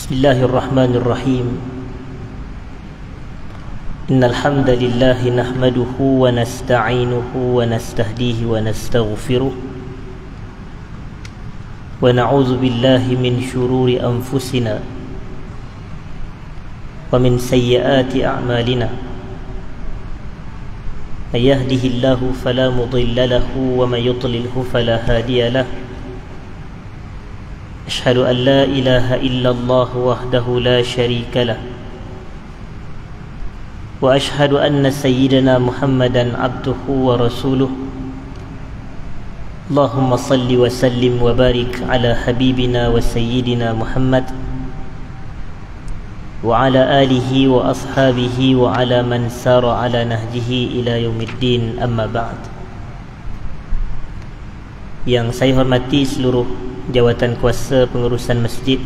بسم الله الرحمن الرحيم إن الحمد لله نحمده ونستعينه ونستهديه ونستغفره ونعوذ بالله من شرور أنفسنا ومن سيئات أعمالنا من يهده الله فلا مضل له ومن يضلله فلا هادي له أشهد أن لا إله إلا الله وحده لا شريك له وأشهد أن سيدنا محمدا عبده ورسوله اللهم صل وسلم وبارك على حبيبنا وسيدنا محمد وعلى آله وأصحابه وعلى من سار على نهجه إلى يوم الدين أما بعد. Yang saya hormati seluruh jawatan kuasa pengurusan masjid,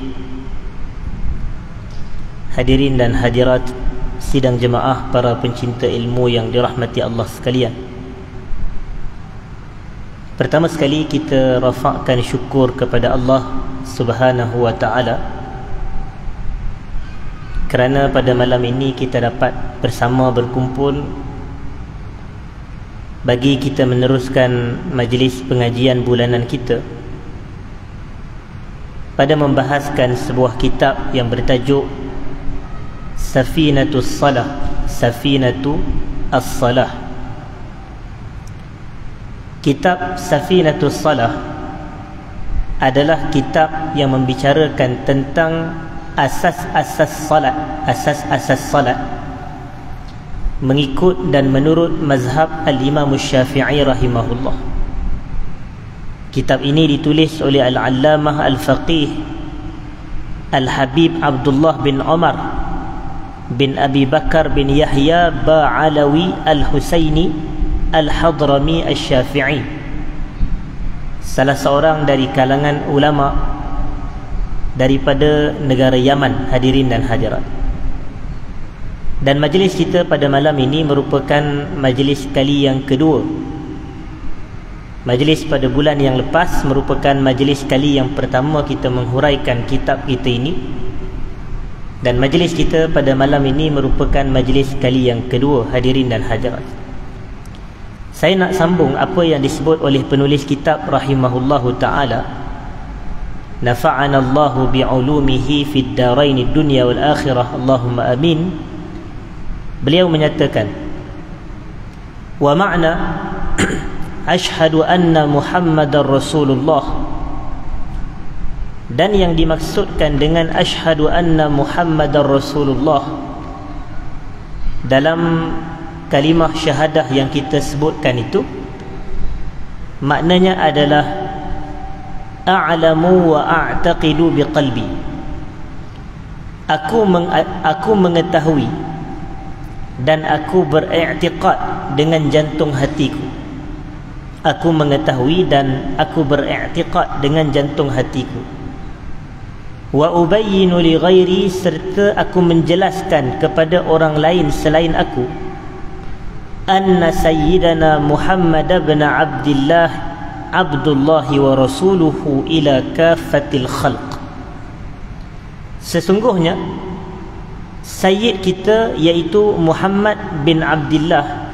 hadirin dan hadirat sidang jemaah, para pencinta ilmu yang dirahmati Allah sekalian. Pertama sekali kita rafa'kan syukur kepada Allah Subhanahu wa ta'ala kerana pada malam ini kita dapat bersama berkumpul bagi kita meneruskan majlis pengajian bulanan kita pada membahaskan sebuah kitab yang bertajuk Safinatus Salah, Safinatu As-Salah. Kitab Safinatus Salah adalah kitab yang membicarakan tentang asas-asas salat, asas-asas salat mengikut dan menurut mazhab Al-Imam Syafi'i rahimahullah. Kitab ini ditulis oleh Al-Allamah Al-Faqih Al-Habib Abdullah bin Umar bin Abi Bakar bin Yahya Ba'alawi Al-Husaini Al-Hadrami Al-Syafi'i, salah seorang dari kalangan ulama daripada negara Yaman, hadirin dan hadirat. Dan majlis kita pada malam ini merupakan majlis kali yang kedua. Majlis pada bulan yang lepas merupakan majlis kali yang pertama kita menghuraikan kitab kita ini, dan majlis kita pada malam ini merupakan majlis kali yang kedua, hadirin dan hadirat. Saya nak sambung apa yang disebut oleh penulis kitab rahimahullahu ta'ala, nafa'ana Allahu bi'ulumihi fid daraini dunya wal akhirah, Allahumma amin. Beliau menyatakan, wa ma'na Ashhadu anna Muhammadar Rasulullah, dan yang dimaksudkan dengan Ashhadu anna Muhammadar Rasulullah dalam kalimah syahadah yang kita sebutkan itu, maknanya adalah a'lamu wa a'taqidu biqalbi, aku mengetahui dan aku beriktikad dengan jantung hatiku. Aku mengetahui dan aku beriktikad dengan jantung hatiku. Wa ubayyinu li ghairi, serta aku menjelaskan kepada orang lain selain aku, anna sayyidana Muhammad ibn Abdullah Abdullahi wa rasuluhu ila kafatil khalq. Sesungguhnya sayyid kita iaitu Muhammad bin Abdullah,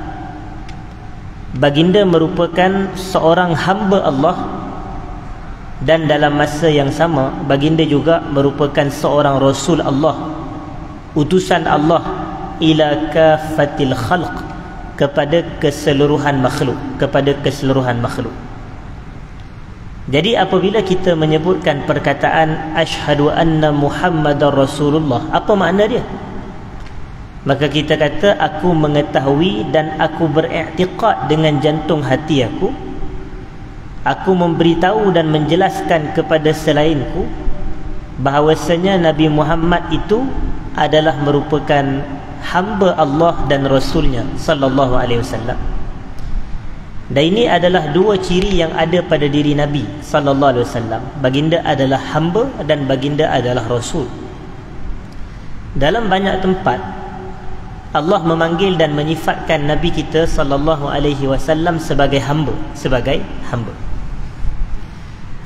baginda merupakan seorang hamba Allah, dan dalam masa yang sama baginda juga merupakan seorang rasul Allah, utusan Allah, ila kafatil khalq, kepada keseluruhan makhluk, kepada keseluruhan makhluk. Jadi apabila kita menyebutkan perkataan asyhadu anna Muhammadar Rasulullah, apa makna dia? Maka kita kata aku mengetahui dan aku beriktikad dengan jantung hati aku. Aku memberitahu dan menjelaskan kepada selainku bahawasanya Nabi Muhammad itu adalah merupakan hamba Allah dan Rasulnya sallallahu alaihi wasallam. Dan ini adalah dua ciri yang ada pada diri Nabi sallallahu alaihi wasallam. Baginda adalah hamba dan baginda adalah Rasul. Dalam banyak tempat Allah memanggil dan menyifatkan Nabi kita sallallahu alaihi wasallam sebagai hamba, sebagai hamba.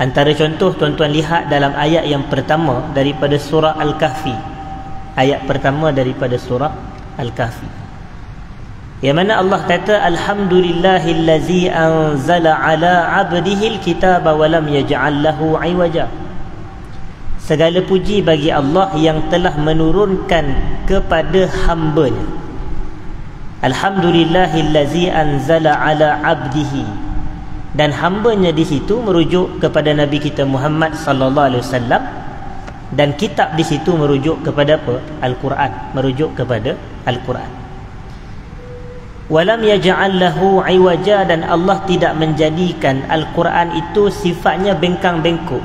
Antara contoh tuan-tuan lihat dalam ayat yang pertama daripada surah Al-Kahfi. Ayat pertama daripada surah Al-Kahfi, yang mana Allah kata alhamdulillahillazi anzala ala 'abdihi alkitaba wa lam yaj'al lahu 'iwaja. Segala puji bagi Allah yang telah menurunkan kepada hamba-Nya. Alhamdulillahillazi anzala ala 'abdihi, dan hamba-Nya di situ merujuk kepada Nabi kita Muhammad sallallahu alaihi wasallam, dan kitab di situ merujuk kepada apa? Al-Quran, merujuk kepada Al-Quran. Walam yaj'al lahu 'iwaja, dan Allah tidak menjadikan Al-Quran itu sifatnya bengkang-bengkok,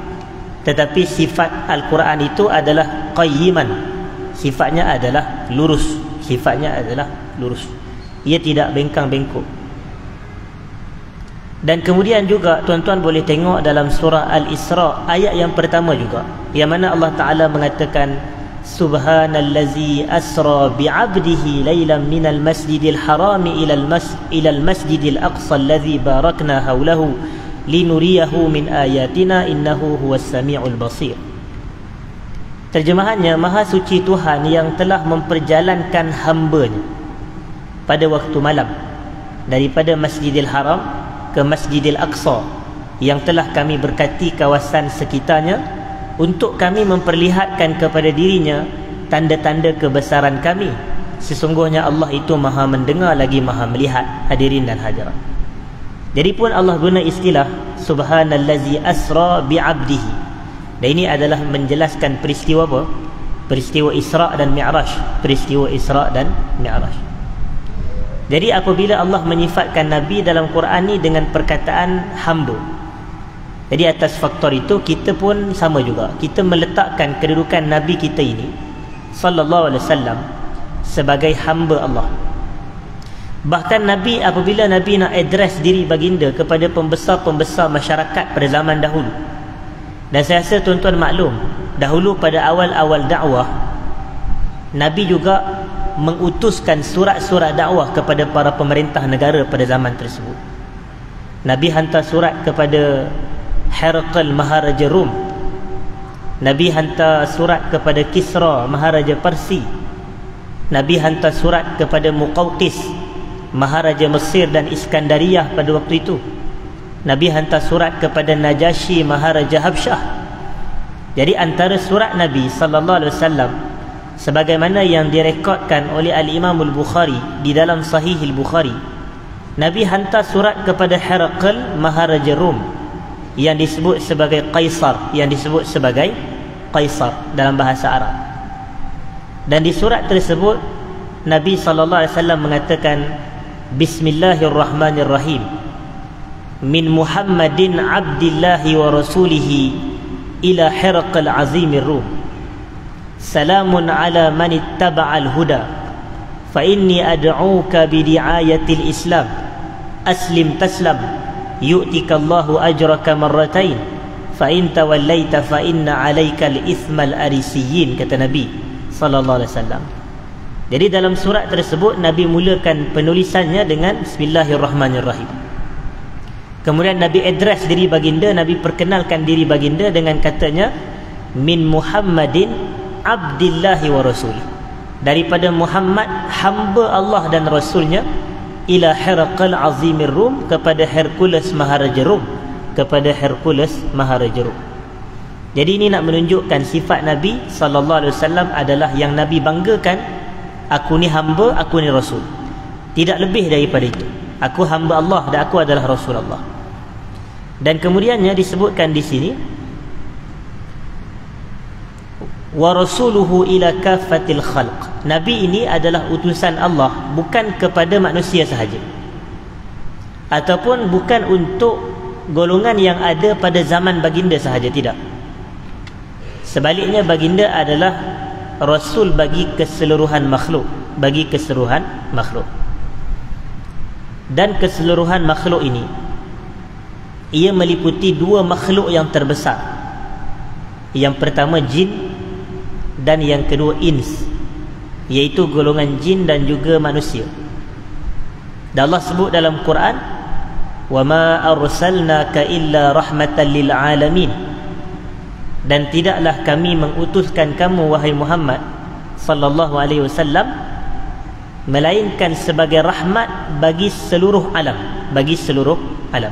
tetapi sifat Al-Quran itu adalah qayyiman, sifatnya adalah lurus, sifatnya adalah lurus, ia tidak bengkang-bengkok. Dan kemudian juga tuan-tuan boleh tengok dalam surah Al-Isra ayat yang pertama juga, yang mana Allah Ta'ala mengatakan subhanallazi asra bi'abdihi laylan minal masjidil harami ilal masjidil aqsa allazi barakna hawlahu linuriyahu min ayatina innahu huwas sami'ul basir. Terjemahannya, maha suci Tuhan yang telah memperjalankan hamba-Nya pada waktu malam daripada Masjidil Haram ke Masjidil Aqsa, yang telah kami berkati kawasan sekitarnya untuk kami memperlihatkan kepada dirinya tanda-tanda kebesaran kami. Sesungguhnya Allah itu maha mendengar lagi maha melihat. Hadirin dan hadirat, jadi pun Allah guna istilah subhanallazi asra bi'abdihi, dan ini adalah menjelaskan peristiwa apa? Peristiwa Isra dan Mi'raj, peristiwa Isra dan Mi'raj. Jadi apabila Allah menyifatkan Nabi dalam Quran ni dengan perkataan hamba, jadi atas faktor itu kita pun sama juga, kita meletakkan kedudukan Nabi kita ini sallallahu alaihi wasallam sebagai hamba Allah. Bahkan Nabi, apabila Nabi nak address diri baginda kepada pembesar-pembesar masyarakat pada zaman dahulu, dan saya rasa tuan-tuan maklum, dahulu pada awal-awal dakwah, Nabi juga mengutuskan surat-surat dakwah kepada para pemerintah negara pada zaman tersebut. Nabi hantar surat kepada Herakl Maharaja Rom, Nabi hantar surat kepada Kisra Maharaja Parsi, Nabi hantar surat kepada Muqawqis Maharaja Mesir dan Iskandariyah pada waktu itu, Nabi hantar surat kepada Najashi Maharaja Habsyah. Jadi antara surat Nabi sallallahu alaihi wasallam sebagaimana yang direkodkan oleh Al-Imam Al-Bukhari di dalam Sahih Al-Bukhari, Nabi hantar surat kepada Herakl Maharaja Rom yang disebut sebagai Qaisar, yang disebut sebagai Qaisar dalam bahasa Arab. Dan di surat tersebut Nabi SAW mengatakan Bismillahirrahmanirrahim, min Muhammadin abdillahi wa rasulihi ila Herakl azimir Rom, salamun ala man ittaba'al huda fa inni ad'uka bidi'ayatil islam aslim taslam yu'tikallahu ajraka marratain fa in tawallaita fa inna 'alaikal ithmal arisiyyin, kata Nabi sallallahu alaihi wasallam. Jadi dalam surat tersebut Nabi mulakan penulisannya dengan Bismillahirrahmanirrahim. Kemudian Nabi address diri baginda, Nabi perkenalkan diri baginda dengan katanya min Muhammadin abdillahi wa rasulih, daripada Muhammad hamba Allah dan Rasulnya, ila Herakl azimir Rum, kepada Hercules Maharaja Rum, kepada Hercules Maharaja Rum. Jadi ini nak menunjukkan sifat Nabi sallallahu alaihi wasallam adalah yang Nabi banggakan, aku ni hamba, aku ni rasul, tidak lebih daripada itu. Aku hamba Allah dan aku adalah Rasul Allah. Dan kemudiannya disebutkan di sini wa rasuluhu ila kafatil khalq, Nabi ini adalah utusan Allah bukan kepada manusia sahaja, ataupun bukan untuk golongan yang ada pada zaman baginda sahaja, tidak. Sebaliknya baginda adalah rasul bagi keseluruhan makhluk, bagi keseluruhan makhluk. Dan keseluruhan makhluk ini ia meliputi dua makhluk yang terbesar. Yang pertama jin, dan yang kedua ins, iaitu golongan jin dan juga manusia. Dan Allah sebut dalam Quran wa ma arsalnaka illa rahmatan lil alamin, dan tidaklah kami mengutuskan kamu wahai Muhammad sallallahu alaihi wasallam melainkan sebagai rahmat bagi seluruh alam, bagi seluruh alam.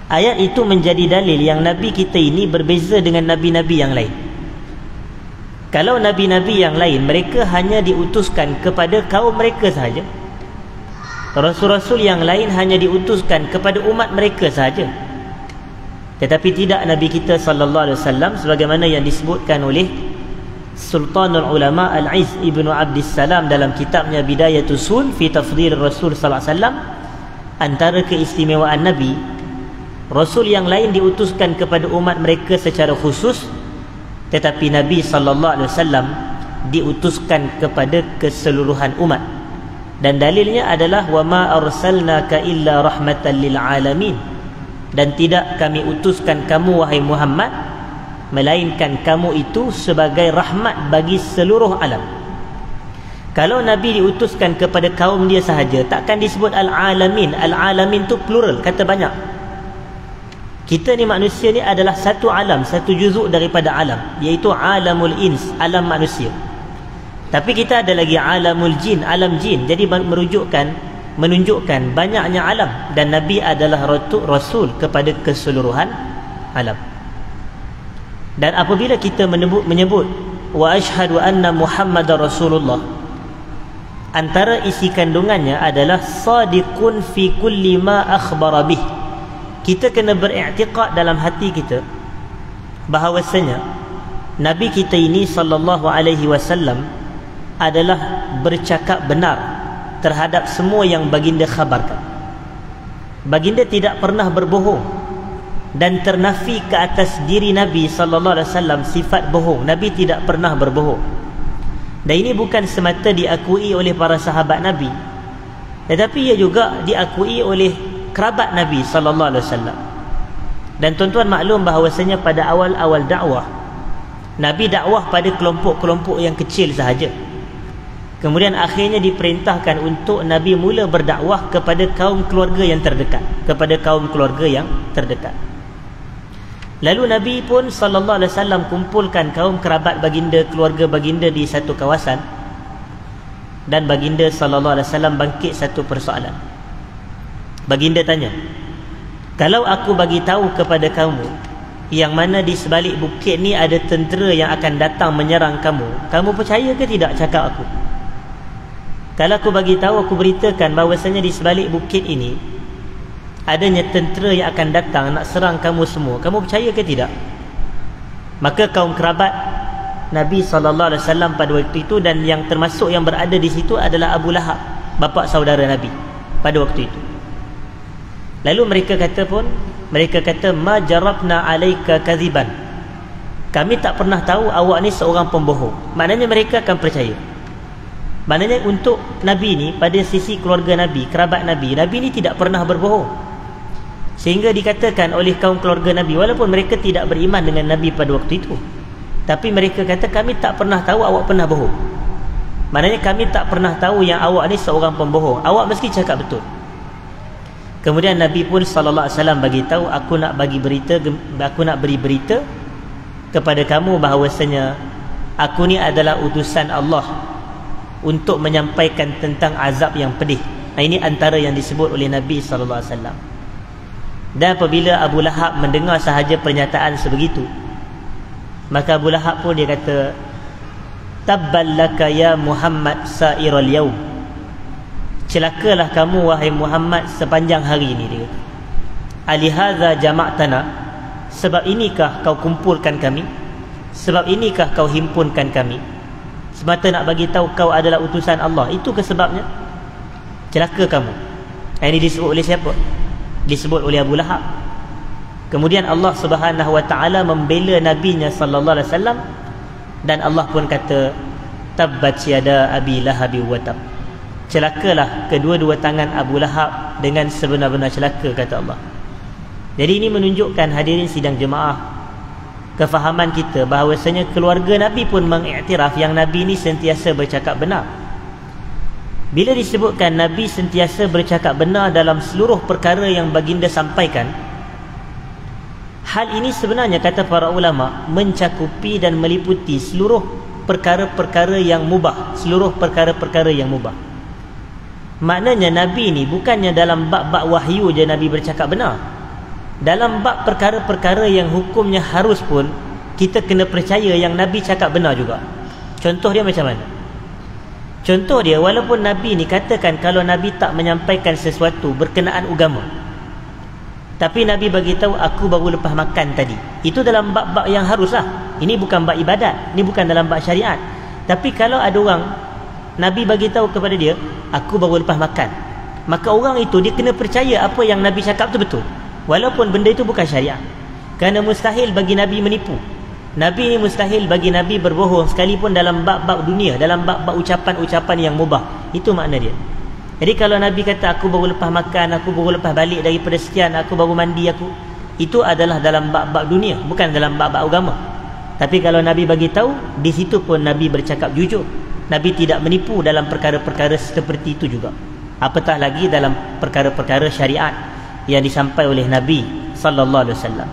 Ayat itu menjadi dalil yang Nabi kita ini berbeza dengan Nabi-Nabi yang lain. Kalau Nabi-Nabi yang lain, mereka hanya diutuskan kepada kaum mereka sahaja. Rasul-Rasul yang lain hanya diutuskan kepada umat mereka sahaja. Tetapi tidak Nabi kita sallallahu alaihi wasallam, sebagaimana yang disebutkan oleh Sultanul Ulama Al-Izz Ibnu Abdissalam dalam kitabnya Bidayatul Usul fi Tafdhil Rasul sallallahu alaihi wasallam, antara keistimewaan Nabi, Rasul yang lain diutuskan kepada umat mereka secara khusus, tetapi Nabi sallallahu alaihi wasallam diutuskan kepada keseluruhan umat. Dan dalilnya adalah wa ma arsalnaka illa rahmatan lil alamin, dan tidak kami utuskan kamu wahai Muhammad melainkan kamu itu sebagai rahmat bagi seluruh alam. Kalau Nabi diutuskan kepada kaum dia sahaja, takkan disebut al-alamin. Al-alamin tu plural, kata banyak. Kita ni manusia ni adalah satu alam, satu juzuk daripada alam, iaitu alamul ins, alam manusia. Tapi kita ada lagi alamul jin, alam jin. Jadi menunjukkan banyaknya alam, dan Nabi adalah rasul kepada keseluruhan alam. Dan apabila kita menyebut wa asyhadu anna Muhammadar Rasulullah, antara isi kandungannya adalah sadiqun fi kulli ma akhbara bih. Kita kena beriktikad dalam hati kita bahawasanya Nabi kita ini sallallahu alaihi wasallam adalah bercakap benar terhadap semua yang baginda khabarkan. Baginda tidak pernah berbohong, dan ternafi ke atas diri Nabi sallallahu alaihi wasallam sifat bohong. Nabi tidak pernah berbohong. Dan ini bukan semata diakui oleh para sahabat Nabi, tetapi ia juga diakui oleh kerabat Nabi sallallahu alaihi wasallam. Dan tuan-tuan maklum bahawasanya pada awal-awal dakwah, Nabi dakwah pada kelompok-kelompok yang kecil sahaja. Kemudian akhirnya diperintahkan untuk Nabi mula berdakwah kepada kaum keluarga yang terdekat, kepada kaum keluarga yang terdekat. Lalu Nabi pun sallallahu alaihi wasallam kumpulkan kaum kerabat baginda, keluarga baginda di satu kawasan, dan baginda sallallahu alaihi wasallam bangkit satu persoalan. Baginda tanya, kalau aku bagi tahu kepada kamu yang mana di sebalik bukit ni ada tentera yang akan datang menyerang kamu, kamu percaya ke tidak cakap aku? Kalau aku bagi tahu, aku beritakan bahawasanya di sebalik bukit ini adanya tentera yang akan datang nak serang kamu semua, kamu percaya ke tidak? Maka kaum kerabat Nabi SAW pada waktu itu, dan yang termasuk yang berada di situ adalah Abu Lahab, bapa saudara Nabi pada waktu itu. Lalu mereka kata ma jarabna alaika kadhiban, kami tak pernah tahu awak ni seorang pembohong. Maknanya mereka akan percaya. Maknanya untuk Nabi ni, pada sisi keluarga Nabi, kerabat Nabi, Nabi ni tidak pernah berbohong. Sehingga dikatakan oleh kaum keluarga Nabi, walaupun mereka tidak beriman dengan Nabi pada waktu itu, tapi mereka kata kami tak pernah tahu awak pernah bohong. Maknanya kami tak pernah tahu yang awak ni seorang pembohong, awak mesti cakap betul. Kemudian Nabi pun sallallahu alaihi wasallam bagi tahu, aku nak beri berita kepada kamu bahawasanya aku ni adalah utusan Allah untuk menyampaikan tentang azab yang pedih. Nah, ini antara yang disebut oleh Nabi sallallahu alaihi wasallam. Dan apabila Abu Lahab mendengar sahaja pernyataan sebegitu, maka Abu Lahab pun dia kata, tabbal laka ya Muhammad sa'iral yaum, celakalah kamu wahai Muhammad sepanjang hari ini. Dia kata, alihadza jama'tana, sebab inikah kau kumpulkan kami, sebab inikah kau himpunkan kami, semata nak bagi tahu kau adalah utusan Allah, itu ke sebabnya? Celaka kamu. Ini disebut oleh siapa? Disebut oleh Abu Lahab. Kemudian Allah Subhanahu wa taala membela nabinya sallallahu alaihi wasallam, dan Allah pun kata tabbat yada abi lahab wa tab, celakalah kedua-dua tangan Abu Lahab dengan sebenar-benar celaka, kata Allah. Jadi ini menunjukkan, hadirin sidang jemaah, kefahaman kita bahawasanya keluarga Nabi pun mengiktiraf yang Nabi ini sentiasa bercakap benar. Bila disebutkan Nabi sentiasa bercakap benar dalam seluruh perkara yang baginda sampaikan, hal ini sebenarnya kata para ulama mencakupi dan meliputi seluruh perkara-perkara yang mubah, seluruh perkara-perkara yang mubah. Maknanya Nabi ni bukannya dalam bab-bab wahyu je Nabi bercakap benar. Dalam bab perkara-perkara yang hukumnya harus pun kita kena percaya yang Nabi cakap benar juga. Contoh dia macam mana? Contoh dia, walaupun Nabi ni katakan kalau Nabi tak menyampaikan sesuatu berkenaan agama, tapi Nabi bagi tahu aku baru lepas makan tadi. Itu dalam bab-bab yang haruslah. Ini bukan bab ibadat, ini bukan dalam bab syariat. Tapi kalau ada orang Nabi bagi tahu kepada dia aku baru lepas makan, maka orang itu dia kena percaya apa yang Nabi cakap tu betul, walaupun benda itu bukan syariat. Kerana mustahil bagi Nabi menipu. Nabi ni mustahil bagi Nabi berbohong sekalipun dalam bab-bab dunia, dalam bab-bab ucapan-ucapan yang mubah. Itu makna dia. Jadi kalau Nabi kata aku baru lepas makan, aku baru lepas balik daripada sekian, aku baru mandi, itu adalah dalam bab-bab dunia, bukan dalam bab-bab agama. Tapi kalau Nabi bagi tahu, di situ pun Nabi bercakap jujur. Nabi tidak menipu dalam perkara-perkara seperti itu juga. Apatah lagi dalam perkara-perkara syariat yang disampaikan oleh Nabi sallallahu alaihi wasallam.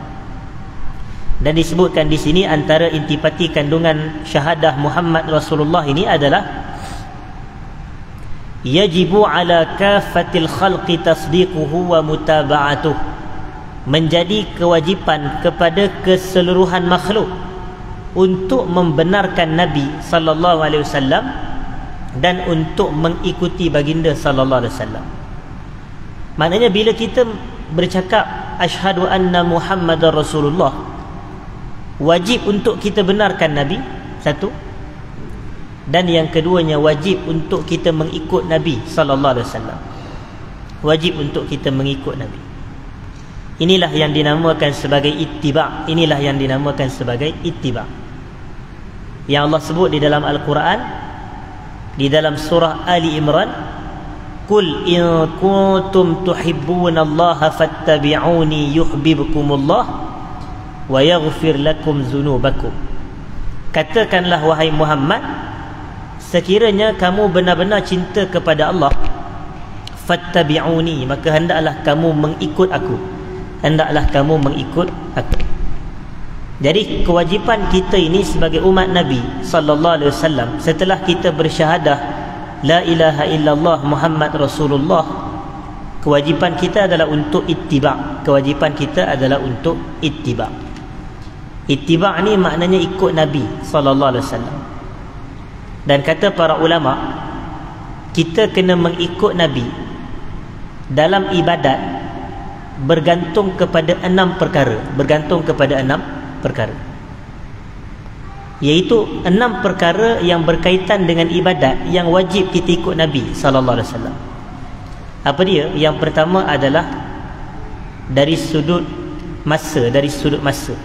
Dan disebutkan di sini antara intipati kandungan syahadah Muhammad Rasulullah ini adalah yajibu ala kafatil khalqi tasdiquhu wa mutaba'atuh. Menjadi kewajipan kepada keseluruhan makhluk untuk membenarkan Nabi sallallahu alaihi wasallam dan untuk mengikuti baginda sallallahu alaihi wasallam. Maknanya bila kita bercakap asyhadu anna Muhammadar Rasulullah, wajib untuk kita benarkan Nabi, satu. Dan yang keduanya wajib untuk kita mengikut Nabi sallallahu alaihi wasallam. Wajib untuk kita mengikut Nabi. Inilah yang dinamakan sebagai ittiba'. Inilah yang dinamakan sebagai ittiba'. Yang Allah sebut di dalam Al-Quran, di dalam surah Ali Imran, Qul in kuntum tuhibbunallaha fattabi'uni yuhibbukumullah wa yaghfir lakum dzunubakum. Katakanlah wahai Muhammad, sekiranya kamu benar-benar cinta kepada Allah, fattabi'uni, maka hendaklah kamu mengikut aku. Hendaklah kamu mengikut aku. Jadi kewajipan kita ini sebagai umat Nabi sallallahu alaihi wasallam, setelah kita bersyahadah la ilaha illallah Muhammad Rasulullah, kewajipan kita adalah untuk ittiba'. Kewajipan kita adalah untuk ittiba'. Ittiba' ni maknanya ikut Nabi sallallahu alaihi wasallam. Dan kata para ulama, kita kena mengikut Nabi dalam ibadat bergantung kepada 6 perkara. Bergantung kepada 6 perkara, iaitu 6 perkara yang berkaitan dengan ibadat yang wajib kita ikut Nabi sallallahu alaihi wasallam. Apa dia? Yang pertama adalah dari sudut masa, dari sudut masa.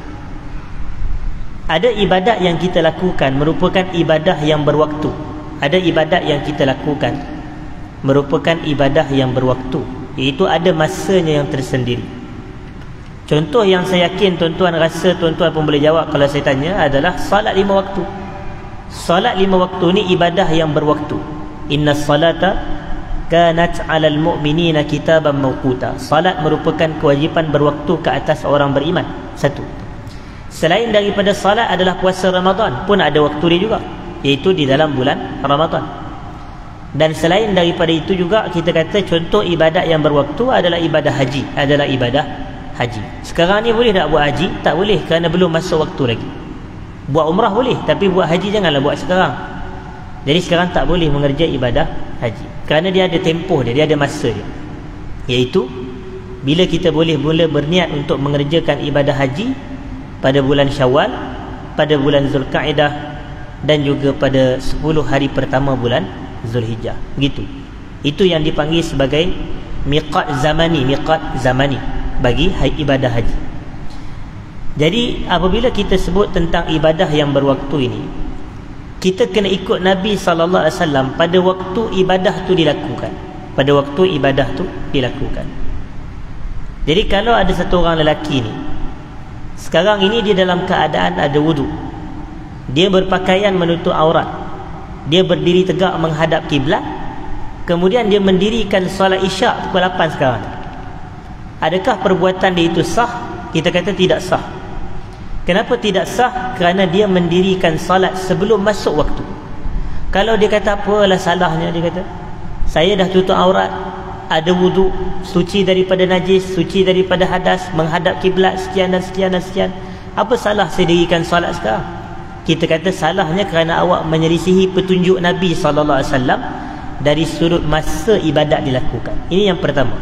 Ada ibadat yang kita lakukan merupakan ibadah yang berwaktu. Ada ibadat yang kita lakukan merupakan ibadah yang berwaktu, iaitu ada masanya yang tersendiri. Contoh yang saya yakin tuan-tuan rasa tuan-tuan pun boleh jawab kalau saya tanya adalah salat 5 waktu. Salat 5 waktu ni ibadah yang berwaktu. Inna salata kanat 'alal mu'minina kitaban mawquta. Salat merupakan kewajipan berwaktu ke atas orang beriman. Satu. Selain daripada salat adalah puasa Ramadan pun ada waktu dia juga, iaitu di dalam bulan Ramadan. Dan selain daripada itu juga kita kata contoh ibadat yang berwaktu adalah ibadah haji, adalah ibadah haji. Sekarang ni boleh tak buat haji? Tak boleh, kerana belum masuk waktu lagi. Buat umrah boleh, tapi buat haji janganlah buat sekarang. Jadi sekarang tak boleh mengerjakan ibadah haji, kerana dia ada tempoh dia, dia ada masa dia. Iaitu bila kita boleh mula berniat untuk mengerjakan ibadah haji pada bulan Syawal, pada bulan Zulkaidah, dan juga pada 10 hari pertama bulan Zulhijjah. Begitu. Itu yang dipanggil sebagai miqat zamani, miqat zamani bagi ibadah haji. Jadi apabila kita sebut tentang ibadah yang berwaktu ini, kita kena ikut Nabi sallallahu alaihi wasallam pada waktu ibadah tu dilakukan. Pada waktu ibadah tu dilakukan. Jadi kalau ada satu orang lelaki ni, sekarang ini dia dalam keadaan ada wudu, dia berpakaian menutup aurat, dia berdiri tegak menghadap kiblat, kemudian dia mendirikan solat isyak pukul 8 sekarang, adakah perbuatan dia itu sah? Kita kata tidak sah. Kenapa tidak sah? Kerana dia mendirikan solat sebelum masuk waktu. Kalau dia kata apalah salahnya, dia kata saya dah tutup aurat, ada wuduk, suci daripada najis, suci daripada hadas, menghadap kiblat sekian dan sekian dan sekian, apa salah saya dirikan solat sekarang? Kita kata salahnya kerana awak menyelisihi petunjuk Nabi SAW dari sudut masa ibadat dilakukan. Ini yang pertama.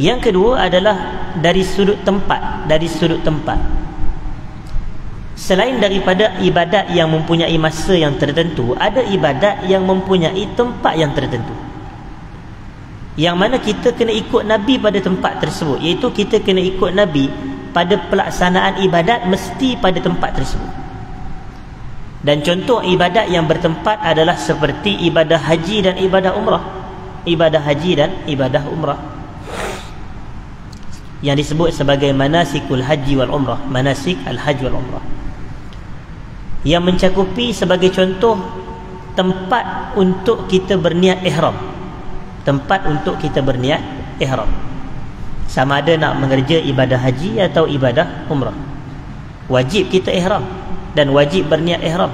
Yang kedua adalah dari sudut tempat. Dari sudut tempat, selain daripada ibadat yang mempunyai masa yang tertentu, ada ibadat yang mempunyai tempat yang tertentu, yang mana kita kena ikut Nabi pada tempat tersebut, iaitu kita kena ikut Nabi pada pelaksanaan ibadat mesti pada tempat tersebut. Dan contoh ibadat yang bertempat adalah seperti ibadah haji dan ibadah umrah. Ibadah haji dan ibadah umrah yang disebut sebagai manasikul haji wal umrah, manasik al-hajj wal umrah, yang mencakupi sebagai contoh tempat untuk kita berniat ihram. Tempat untuk kita berniat ihram, sama ada nak mengerja ibadah haji atau ibadah umrah, wajib kita ihram dan wajib berniat ihram.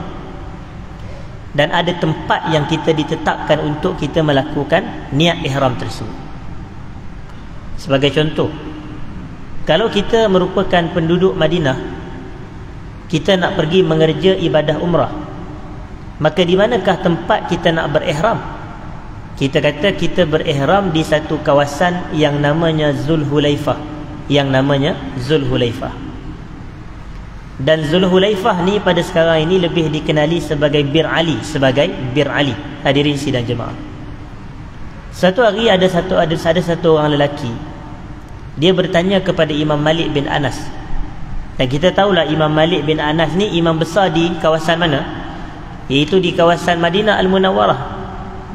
Dan ada tempat yang kita ditetapkan untuk kita melakukan niat ihram tersebut. Sebagai contoh, kalau kita merupakan penduduk Madinah, kita nak pergi mengerja ibadah umrah, maka di manakah tempat kita nak berihram? Kita kata kita berihram di satu kawasan yang namanya Zulhulaifah. Yang namanya Zulhulaifah. Dan Zulhulaifah ni pada sekarang ini lebih dikenali sebagai Bir Ali. Sebagai Bir Ali. Hadirin sidang jemaah, satu hari ada satu orang lelaki, dia bertanya kepada Imam Malik bin Anas. Dan kita tahulah Imam Malik bin Anas ni imam besar di kawasan mana? Iaitu di kawasan Madinah Al-Munawwarah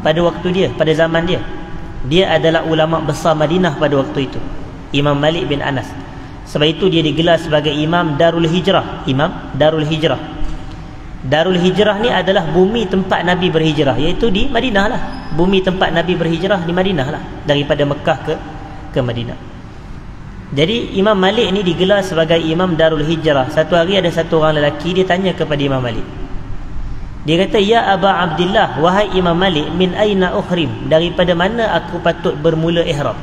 pada waktu dia, pada zaman dia. Dia adalah ulama besar Madinah pada waktu itu, Imam Malik bin Anas. Sebab itu dia digelar sebagai Imam Darul Hijrah. Imam Darul Hijrah. Darul Hijrah ni adalah bumi tempat Nabi berhijrah, iaitu di Madinah lah. Bumi tempat Nabi berhijrah di Madinah lah, daripada Mekah ke Madinah. Jadi Imam Malik ni digelar sebagai Imam Darul Hijrah. Satu hari ada satu orang lelaki, dia tanya kepada Imam Malik. Dia kata, "Ya Aba Abdillah, wahai Imam Malik, min aina uhrim? Daripada mana aku patut bermula ihram?"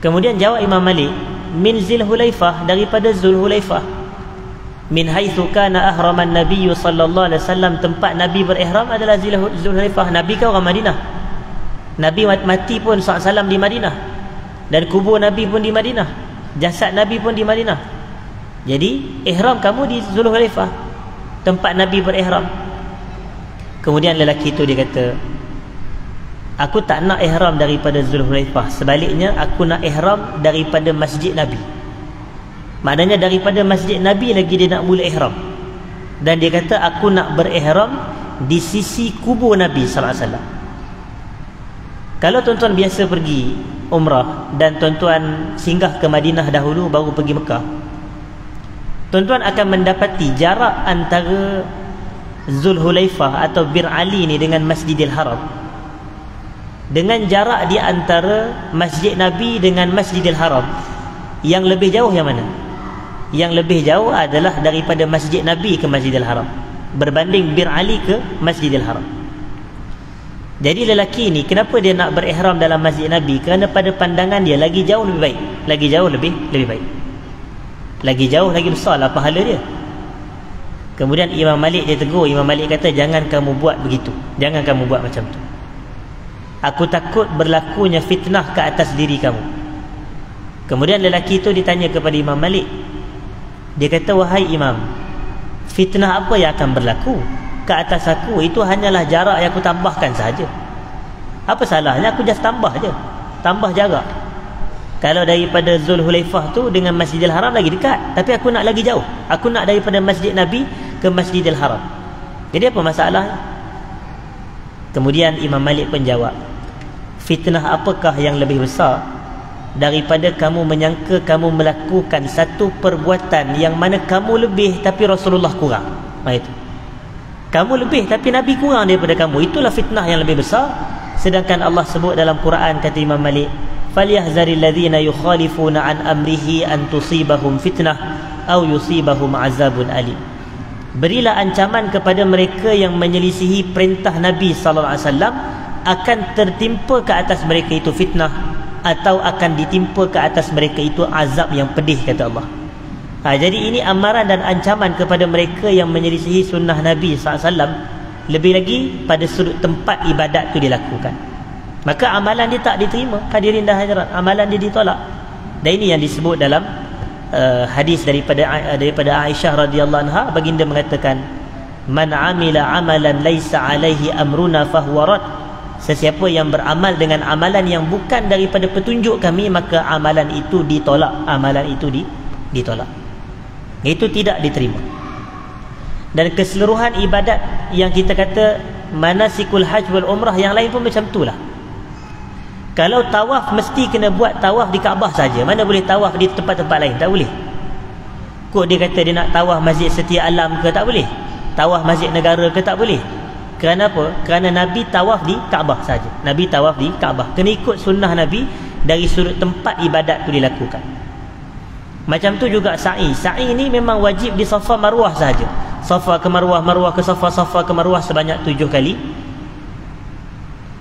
Kemudian jawab Imam Malik, "Min Zulhulaifah, daripada Zulhulaifah. Min haitsu kana ahraman Nabi sallallahu alaihi wasallam, tempat Nabi berihram adalah Zulhulaifah. Nabi kan orang Madinah. Nabi mati pun SAW di Madinah. Dan kubur Nabi pun di Madinah, jasad Nabi pun di Madinah. Jadi ihram kamu di Zulhulaifah, tempat Nabi berihram." Kemudian lelaki itu dia kata, "Aku tak nak ihram daripada Zulhulaifah. Sebaliknya aku nak ihram daripada Masjid Nabi." Maknanya daripada Masjid Nabi lagi dia nak mula ihram. Dan dia kata, "Aku nak berihram di sisi kubur Nabi sallallahu alaihi wasallam." Kalau tuan-tuan biasa pergi umrah dan tuan-tuan singgah ke Madinah dahulu baru pergi Mekah, tuan-tuan akan mendapati jarak antara Zulhulaifah atau Bir Ali ni dengan Masjidil Haram, dengan jarak di antara Masjid Nabi dengan Masjidil Haram, yang lebih jauh yang mana? Yang lebih jauh adalah daripada Masjid Nabi ke Masjidil Haram berbanding Bir Ali ke Masjidil Haram. Jadi lelaki ni kenapa dia nak berihram dalam Masjid Nabi? Kerana pada pandangan dia lagi jauh lebih baik, lagi jauh lebih baik, lagi jauh lagi besarlah pahala dia. Kemudian Imam Malik dia tegur. Imam Malik kata, "Jangan kamu buat begitu, jangan kamu buat macam tu. Aku takut berlakunya fitnah ke atas diri kamu." Kemudian lelaki itu ditanya kepada Imam Malik. Dia kata, "Wahai Imam, fitnah apa yang akan berlaku ke atas aku? Itu hanyalah jarak yang aku tambahkan sahaja. Apa salahnya aku just tambah je, tambah jarak. Kalau daripada Zulhulaifah tu dengan Masjidil Haram lagi dekat, tapi aku nak lagi jauh. Aku nak daripada Masjid Nabi ke Masjidil Haram. Jadi apa masalahnya?" Kemudian Imam Malik pun jawab, "Fitnah apakah yang lebih besar daripada kamu menyangka kamu melakukan satu perbuatan yang mana kamu lebih tapi Rasulullah kurang?" Itu, kamu lebih tapi Nabi kurang daripada kamu. Itulah fitnah yang lebih besar Sedangkan Allah sebut dalam Quran, kata Imam Malik, falyahzaril ladzina yukhalifuna an amrihi an tusibahum fitnah aw yusibahum azabun alim. Berilah ancaman kepada mereka yang menyelisihi perintah Nabi sallallahu alaihi wasallam, akan tertimpa ke atas mereka itu fitnah atau akan ditimpa ke atas mereka itu azab yang pedih, kata Allah. Jadi ini amaran dan ancaman kepada mereka yang menyelisihi sunnah Nabi SAW. Lebih lagi pada sudut tempat ibadat itu dilakukan, maka amalan dia tak diterima. Hadirin dan hadirat, amalan dia ditolak. Dan ini yang disebut dalam hadis daripada Aisyah radhiyallahu anha. Baginda mengatakan, man amila amalan laisa alaihi amruna fahuwa rad. Sesiapa yang beramal dengan amalan yang bukan daripada petunjuk kami, maka amalan itu ditolak. Amalan itu ditolak. Itu tidak diterima. Dan keseluruhan ibadat yang kita kata manasikul hajj wal umrah, yang lain pun macam itulah. Kalau tawaf mesti kena buat tawaf di Kaabah saja, mana boleh tawaf di tempat-tempat lain? Tak boleh. Kok dia kata dia nak tawaf Masjid Setia Alam ke? Tak boleh. Tawaf Masjid Negara ke? Tak boleh. Kerana apa? Kerana Nabi tawaf di Kaabah saja. Nabi tawaf di Kaabah. Kena ikut sunnah Nabi dari sudut tempat ibadat itu dilakukan. Macam tu juga sa'i. Sa'i ni memang wajib di Safa Marwah saja. Safa ke Marwah, Marwah ke Safa, Safa ke Marwah sebanyak 7 kali.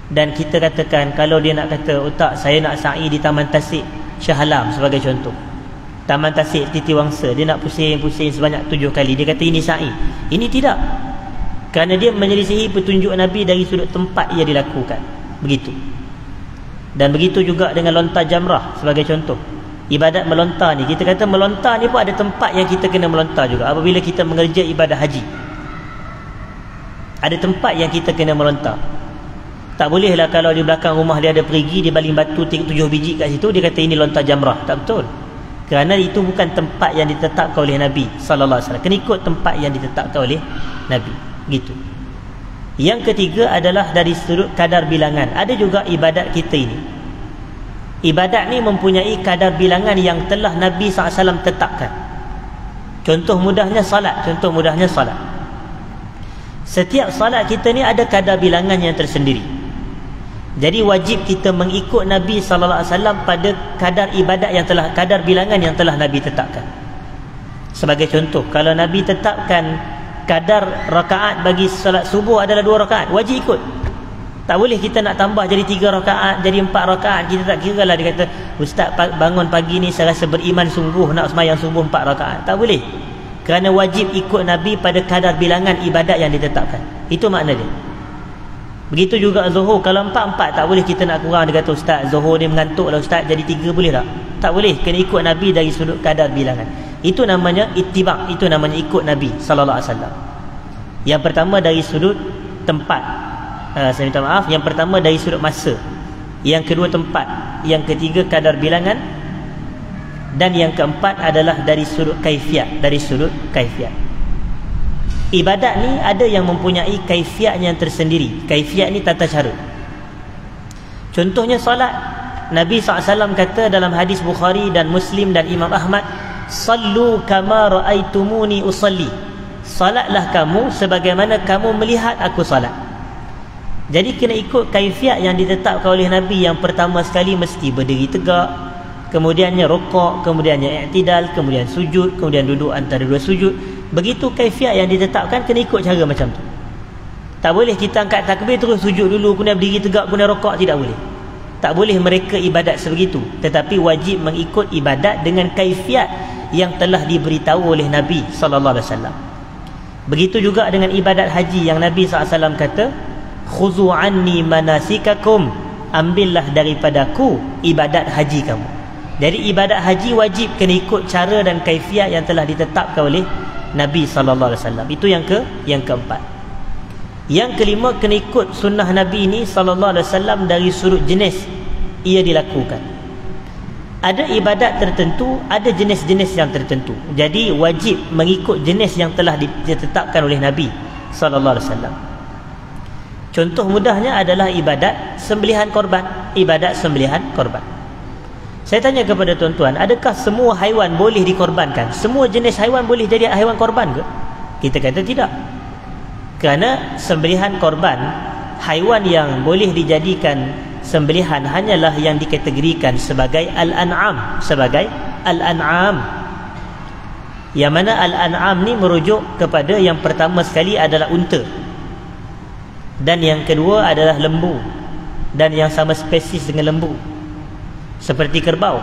Dan kita katakan, kalau dia nak kata, oh tak, saya nak sa'i di Taman Tasik Shah Alam sebagai contoh, Taman Tasik Titiwangsa, dia nak pusing-pusing sebanyak 7 kali, dia kata ini sa'i. Ini tidak, kerana dia menyelisihi petunjuk Nabi dari sudut tempat ia dilakukan. Begitu. Dan begitu juga dengan lontar jamrah sebagai contoh. Ibadat melontar ni, kita kata melontar ni pun ada tempat yang kita kena melontar juga. Apabila kita mengerja ibadah haji, ada tempat yang kita kena melontar. Tak bolehlah kalau di belakang rumah dia ada perigi, dia baling batu 7 biji kat situ, dia kata ini lontar jamrah. Tak betul. Kerana itu bukan tempat yang ditetapkan oleh Nabi sallallahu alaihi wasallam. Kena ikut tempat yang ditetapkan oleh Nabi. Gitu. Yang ketiga adalah dari sudut kadar bilangan. Ada juga ibadat kita ini, ibadat ni mempunyai kadar bilangan yang telah Nabi SAW tetapkan. Contoh mudahnya salat. Contoh mudahnya salat. Setiap salat kita ni ada kadar bilangan yang tersendiri. Jadi wajib kita mengikut Nabi SAW pada kadar ibadat yang telah, kadar bilangan yang telah Nabi tetapkan. Sebagai contoh, kalau Nabi tetapkan kadar rakaat bagi salat subuh adalah 2 rakaat, wajib ikut. Tak boleh kita nak tambah jadi 3 rakaat, jadi 4 rakaat. Kita tak kira lah. Dia kata, ustaz bangun pagi ni saya rasa beriman sungguh nak sembahyang subuh 4 rakaat. Tak boleh. Kerana wajib ikut Nabi pada kadar bilangan ibadat yang ditetapkan. Itu makna dia. Begitu juga zuhur. Kalau 4 tak boleh kita nak kurang. Dia kata, ustaz zuhur ni mengantuk lah ustaz, jadi 3 boleh tak? Tak boleh. Kena ikut Nabi dari sudut kadar bilangan. Itu namanya ittiba'. Itu namanya ikut Nabi sallallahu alaihi wasallam. Yang pertama dari sudut tempat. Saya minta maaf, yang pertama dari sudut masa, yang kedua tempat, yang ketiga kadar bilangan, dan yang keempat adalah dari sudut kaifiat. Dari sudut kaifiat. Ibadat ni ada yang mempunyai kaifiat yang tersendiri. Kaifiat ni tata cara. Contohnya salat. Nabi SAW kata dalam hadis Bukhari dan Muslim dan Imam Ahmad, sallu kama ra'aitumuni usalli. Salatlah kamu sebagaimana kamu melihat aku salat. Jadi kena ikut kaifiat yang ditetapkan oleh Nabi. Yang pertama sekali mesti berdiri tegak, kemudiannya rukuk, kemudiannya i'tidal, kemudian sujud, kemudian duduk antara 2 sujud. Begitu kaifiat yang ditetapkan, kena ikut cara macam tu. Tak boleh kita angkat takbir terus sujud dulu, kemudian berdiri tegak, kemudian rukuk. Tidak boleh. Tak boleh mereka ibadat sebegitu. Tetapi wajib mengikut ibadat dengan kaifiat yang telah diberitahu oleh Nabi sallallahu alaihi wasallam. Begitu juga dengan ibadat haji yang Nabi SAW kata, khuzu anni manasikakum, ambillah daripadaku ibadat haji kamu. Jadi ibadat haji wajib kena ikut cara dan kaifiat yang telah ditetapkan oleh Nabi sallallahu alaihi wasallam. Itu yang keempat. Yang kelima, kena ikut sunnah Nabi ini sallallahu alaihi wasallam dari sudut jenis ia dilakukan. Ada ibadat tertentu, ada jenis-jenis yang tertentu. Jadi wajib mengikut jenis yang telah ditetapkan oleh Nabi sallallahu alaihi wasallam. Contoh mudahnya adalah ibadat sembelihan korban. Ibadat sembelihan korban. Saya tanya kepada tuan-tuan, adakah semua haiwan boleh dikorbankan? Semua jenis haiwan boleh jadi haiwan korban ke? Kita kata tidak. Kerana sembelihan korban haiwan yang boleh dijadikan sembelihan hanyalah yang dikategorikan sebagai al-an'am, yang mana al-an'am ni merujuk kepada yang pertama sekali adalah unta, dan yang kedua adalah lembu, dan yang sama spesies dengan lembu seperti kerbau,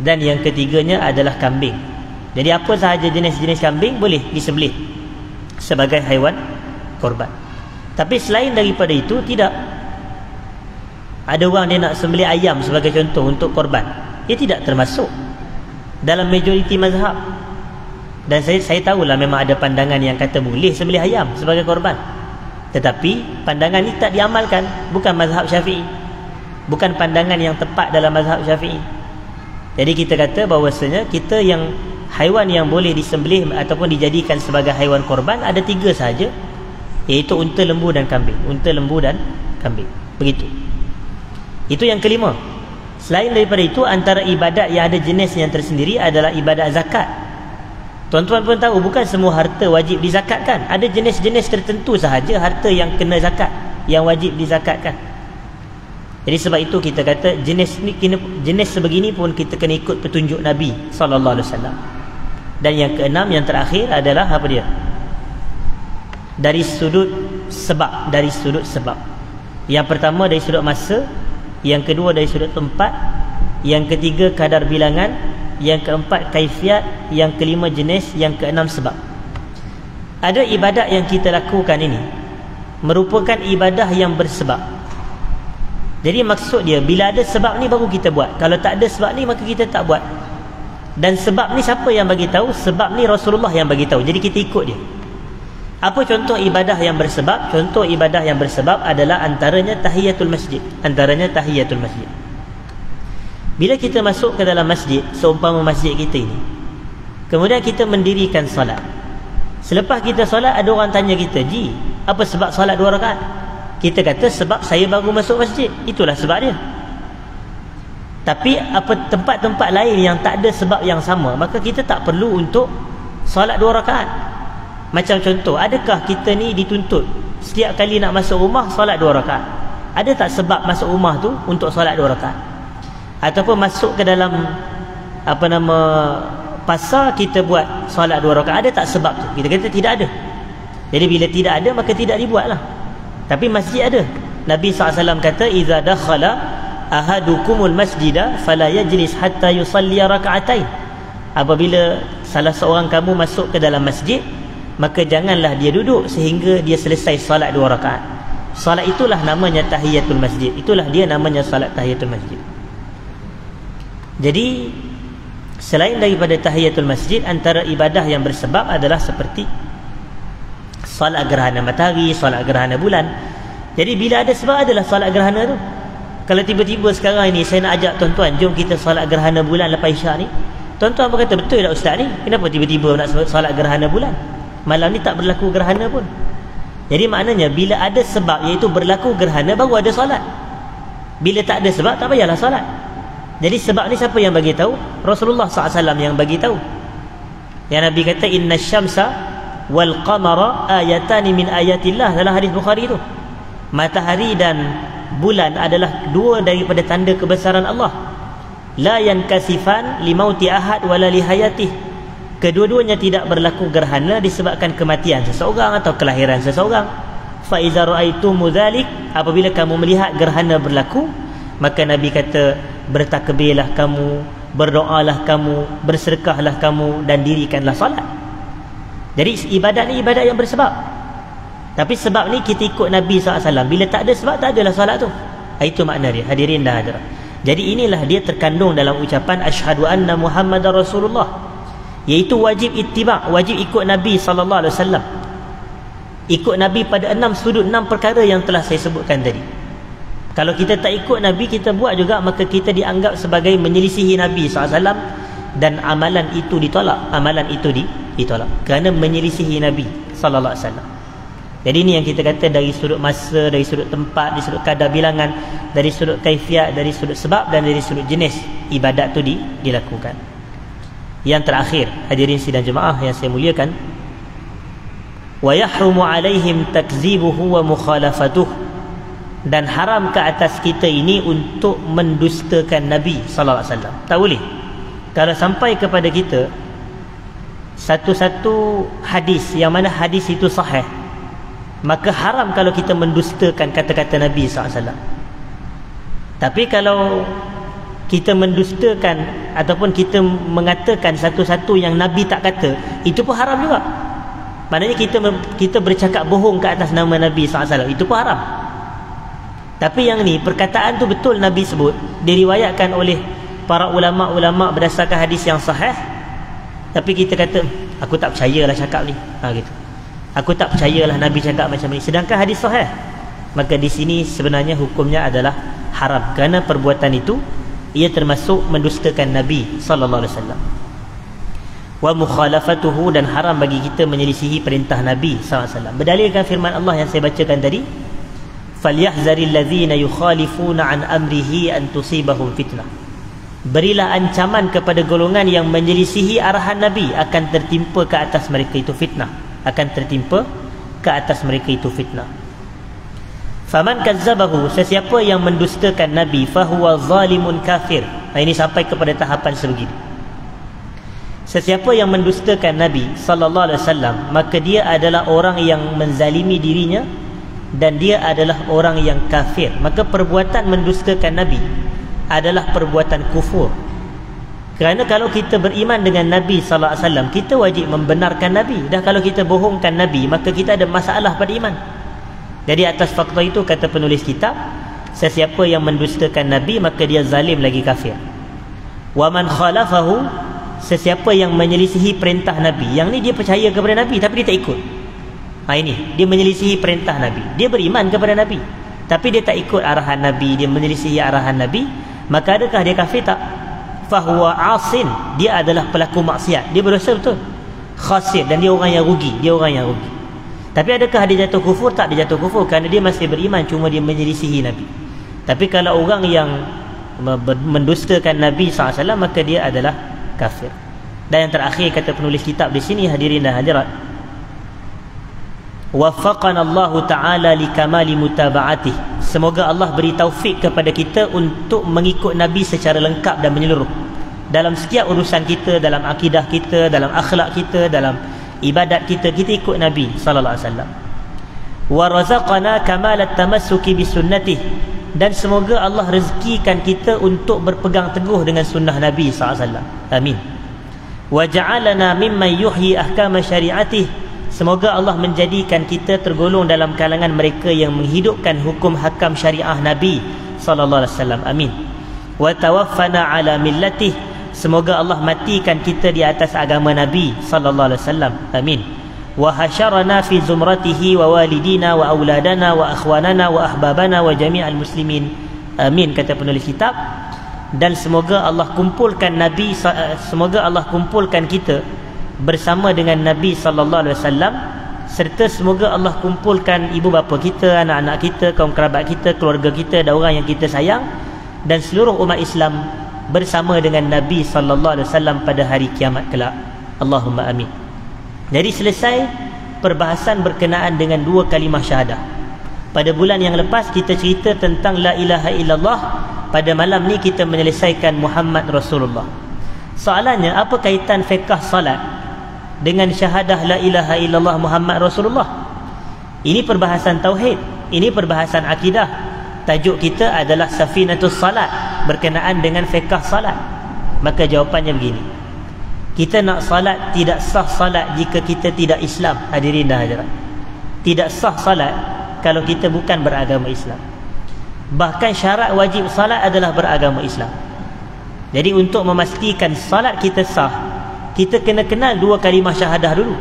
dan yang ketiganya adalah kambing. Jadi apa sahaja jenis-jenis kambing boleh disembelih sebagai haiwan korban. Tapi selain daripada itu, tidak. Ada orang dia nak sembelih ayam sebagai contoh untuk korban, dia tidak termasuk dalam majoriti mazhab. Dan saya tahulah memang ada pandangan yang kata boleh sembelih ayam sebagai korban, tetapi pandangan ini tak diamalkan. Bukan mazhab Syafi'i, bukan pandangan yang tepat dalam mazhab Syafi'i. Jadi kita kata bahawasanya kita yang haiwan yang boleh disembelih ataupun dijadikan sebagai haiwan korban ada 3 sahaja, iaitu unta, lembu dan kambing. Unta, lembu dan kambing. Begitu. Itu yang kelima. Selain daripada itu, antara ibadat yang ada jenis yang tersendiri adalah ibadat zakat. Tuan-tuan pun tahu, bukan semua harta wajib dizakatkan. Ada jenis-jenis tertentu sahaja harta yang kena zakat, yang wajib dizakatkan. Jadi sebab itu kita kata jenis sebegini pun kita kena ikut petunjuk Nabi SAW. Dan yang keenam, yang terakhir adalah apa dia? Dari sudut sebab. Yang pertama dari sudut masa, yang kedua dari sudut tempat, yang ketiga kadar bilangan, yang keempat kaifiat, yang kelima jenis, yang keenam sebab. Ada ibadat yang kita lakukan ini merupakan ibadah yang bersebab. Jadi maksud dia, bila ada sebab ni baru kita buat. Kalau tak ada sebab ni maka kita tak buat. Dan sebab ni siapa yang bagi tahu? Sebab ni Rasulullah yang bagi tahu. Jadi kita ikut dia. Apa contoh ibadah yang bersebab? Contoh ibadah yang bersebab adalah antaranya tahiyatul masjid. Bila kita masuk ke dalam masjid, seumpama masjid kita ini, kemudian kita mendirikan solat. Selepas kita solat, ada orang tanya kita, "Ji, apa sebab solat 2 rakaat?" Kita kata, "Sebab saya baru masuk masjid." Itulah sebab dia. Tapi apa tempat-tempat lain yang tak ada sebab yang sama, maka kita tak perlu untuk solat 2 rakaat. Macam contoh, adakah kita ni dituntut setiap kali nak masuk rumah solat 2 rakaat? Ada tak sebab masuk rumah tu untuk solat 2 rakaat? Ataupun masuk ke dalam pasar kita buat solat 2 rakaat, ada tak sebab tu? Kita kata tidak ada. Jadi bila tidak ada, maka tidak dibuatlah. Tapi masjid ada. Nabi SAW kata, "Iza dakhala ahadukumul masjida fala yajlis hatta yusalli raka'atain." Apabila salah seorang kamu masuk ke dalam masjid, maka janganlah dia duduk sehingga dia selesai salat 2 rakaat. Salat itulah namanya tahiyatul masjid. Itulah dia namanya salat tahiyatul masjid. Jadi selain daripada tahiyatul masjid, antara ibadah yang bersebab adalah seperti solat gerhana matahari, solat gerhana bulan. Jadi bila ada sebab, adalah solat gerhana tu. Kalau tiba-tiba sekarang ini saya nak ajak tuan-tuan, jom kita solat gerhana bulan lepas isyak ni, tuan-tuan berkata, "Betul tak ustaz ni? Kenapa tiba-tiba nak solat gerhana bulan? Malam ni tak berlaku gerhana pun." Jadi maknanya bila ada sebab, iaitu berlaku gerhana, baru ada solat. Bila tak ada sebab, tak payahlah solat. Jadi sebab ni siapa yang bagi tahu? Rasulullah SAW yang bagi tahu. Yang Nabi kata, "Inna syamsa wal qamara ayatani min ayatillah," dalam hadis Bukhari tu. Matahari dan bulan adalah 2 daripada tanda kebesaran Allah. La yankasifan li mauti ahad wala li hayatih. Kedua-duanya tidak berlaku gerhana disebabkan kematian seseorang atau kelahiran seseorang. Fa iza ra'aitumu dzalik, apabila kamu melihat gerhana berlaku, maka Nabi kata, bertakbirlah kamu, berdoalah kamu, bersedekahlah kamu, dan dirikanlah solat. Jadi ibadat ni ibadat yang bersebab. Tapi sebab ni kita ikut Nabi SAW. Bila tak ada sebab, tak adalah solat tu. Itu makna dia, hadirin dan hadirat. Jadi inilah dia terkandung dalam ucapan asyhadu anna Muhammadar Rasulullah, iaitu wajib ittiba', wajib ikut Nabi SAW. Ikut Nabi pada 6 sudut, 6 perkara yang telah saya sebutkan tadi. Kalau kita tak ikut Nabi, kita buat juga, maka kita dianggap sebagai menyelisihi Nabi SAW, dan amalan itu ditolak. Amalan itu ditolak kerana menyelisihi Nabi SAW. Jadi ini yang kita kata dari sudut masa, dari sudut tempat, dari sudut kadar bilangan, dari sudut kaifiat, dari sudut sebab, dan dari sudut jenis ibadat tu dilakukan. Yang terakhir, hadirin sidang jemaah yang saya muliakan, wa yahrumu alaihim takzibuhu wa mukhalafatuh, dan haram ke atas kita ini untuk mendustakan Nabi sallallahu alaihi wasallam. Tak boleh. Kalau sampai kepada kita satu-satu hadis yang mana hadis itu sahih, maka haram kalau kita mendustakan kata-kata Nabi SAW. Tapi kalau kita mendustakan ataupun kita mengatakan satu-satu yang Nabi tak kata, itu pun haram juga. Maknanya kita bercakap bohong ke atas nama Nabi SAW, itu pun haram. Tapi yang ni, perkataan tu betul Nabi sebut, diriwayatkan oleh para ulama-ulama berdasarkan hadis yang sahih, tapi kita kata aku tak percayalah cakap ni, gitu. Aku tak percayalah Nabi cakap macam ni, sedangkan hadis sahih. Maka di sini sebenarnya hukumnya adalah haram, kerana perbuatan itu ia termasuk mendustakan Nabi sallallahu alaihi wasallam. Wa mukhalafatuhu, dan haram bagi kita menyelisihi perintah Nabi sallallahu alaihi wasallam. Berdalilkan firman Allah yang saya bacakan tadi, falyahzaril ladzina yukhalifuna an amrihi an tusibahum fitnah. Berilah ancaman kepada golongan yang menyelisihi arahan Nabi, akan tertimpa ke atas mereka itu fitnah, akan tertimpa ke atas mereka itu fitnah. Faman kazzabahu, sesiapa yang mendustakan Nabi, fahuwa zalimun kafir. Ini sampai kepada tahapan sebegini. Sesiapa yang mendustakan Nabi sallallahu alaihi wasallam, maka dia adalah orang yang menzalimi dirinya dan dia adalah orang yang kafir. Maka perbuatan mendustakan Nabi adalah perbuatan kufur. Kerana kalau kita beriman dengan Nabi sallallahu alaihi wasallam, kita wajib membenarkan Nabi. Dan kalau kita bohongkan Nabi, maka kita ada masalah pada iman. Jadi atas fakta itu kata penulis kitab, sesiapa yang mendustakan Nabi maka dia zalim lagi kafir. Wa man khalafahu, sesiapa yang menyelisihi perintah Nabi. Yang ni dia percaya kepada Nabi tapi dia tak ikut. Ini dia menyelisihi perintah Nabi. Dia beriman kepada Nabi tapi dia tak ikut arahan Nabi, dia menyelisihi arahan Nabi. Maka adakah dia kafir? Tak. Fahuwa asin, dia adalah pelaku maksiat, dia berdosa betul, khasir, dan dia orang yang rugi, dia orang yang rugi. Tapi adakah dia jatuh kufur? Tak, dia jatuh kufur kerana dia masih beriman, cuma dia menyelisihi Nabi. Tapi kalau orang yang mendustakan Nabi SAW, maka dia adalah kafir. Dan yang terakhir kata penulis kitab di sini, hadirin dan hadirat, waffaqana Allah Ta'ala likamali mutaba'atih. Semoga Allah beri taufik kepada kita untuk mengikut Nabi secara lengkap dan menyeluruh dalam setiap urusan kita, dalam akidah kita, dalam akhlak kita, dalam ibadat kita, kita ikut Nabi sallallahu alaihi wasallam. Wa razaqana kamalat tamassuki bisunnatih, dan semoga Allah rezekikan kita untuk berpegang teguh dengan sunnah Nabi sallallahu alaihi wasallam. Amin. Wa ja'alana mimman yuhyi ahkama syari'atih, semoga Allah menjadikan kita tergolong dalam kalangan mereka yang menghidupkan hukum hakam syariah Nabi sallallahu alaihi wasallam. Amin. Wa tawaffana ala millatih, semoga Allah matikan kita di atas agama Nabi sallallahu alaihi wasallam. Amin. Wa hasyarana fi zumratihi wa walidina wa auladana wa akhwanana wa ahbabana wa jami'al muslimin. Amin, kata penulis kitab. Dan semoga Allah kumpulkan Nabi, semoga Allah kumpulkan kita bersama dengan Nabi sallallahu alaihi wasallam, serta semoga Allah kumpulkan ibu bapa kita, anak-anak kita, kaum kerabat kita, keluarga kita dan orang yang kita sayang, dan seluruh umat Islam bersama dengan Nabi sallallahu alaihi wasallam pada hari kiamat kelak. Allahumma amin. Jadi selesai perbahasan berkenaan dengan dua kalimah syahadah. Pada bulan yang lepas kita cerita tentang la ilaha illallah. Pada malam ni kita menyelesaikan Muhammad Rasulullah. Soalannya, apa kaitan fiqh salat dengan syahadah la ilaha illallah Muhammad Rasulullah? Ini perbahasan tauhid, ini perbahasan akidah. Tajuk kita adalah Safinatus Salat, berkenaan dengan fiqh salat. Maka jawapannya begini, kita nak salat, tidak sah salat jika kita tidak Islam. Hadirin dan hadirat, tidak sah salat kalau kita bukan beragama Islam. Bahkan syarat wajib salat adalah beragama Islam. Jadi untuk memastikan salat kita sah, kita kena kenal dua kalimah syahadah dulu.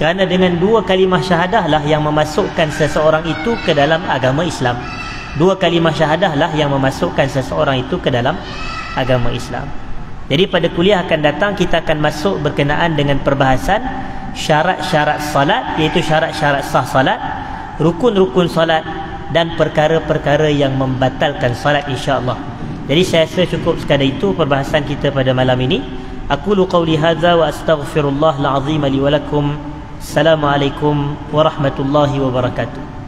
Kerana dengan dua kalimah syahadah lah yang memasukkan seseorang itu ke dalam agama Islam. Dua kalimah syahadah lah yang memasukkan seseorang itu ke dalam agama Islam. Jadi pada kuliah akan datang kita akan masuk berkenaan dengan perbahasan syarat-syarat salat, iaitu syarat-syarat sah salat, rukun-rukun salat, dan perkara-perkara yang membatalkan salat, insya-Allah. Jadi saya rasa cukup sekadar itu perbahasan kita pada malam ini. Aqulu qawli hadza wa astaghfirullahal azim li wa lakum Assalamualaikum warahmatullahi wabarakatuh.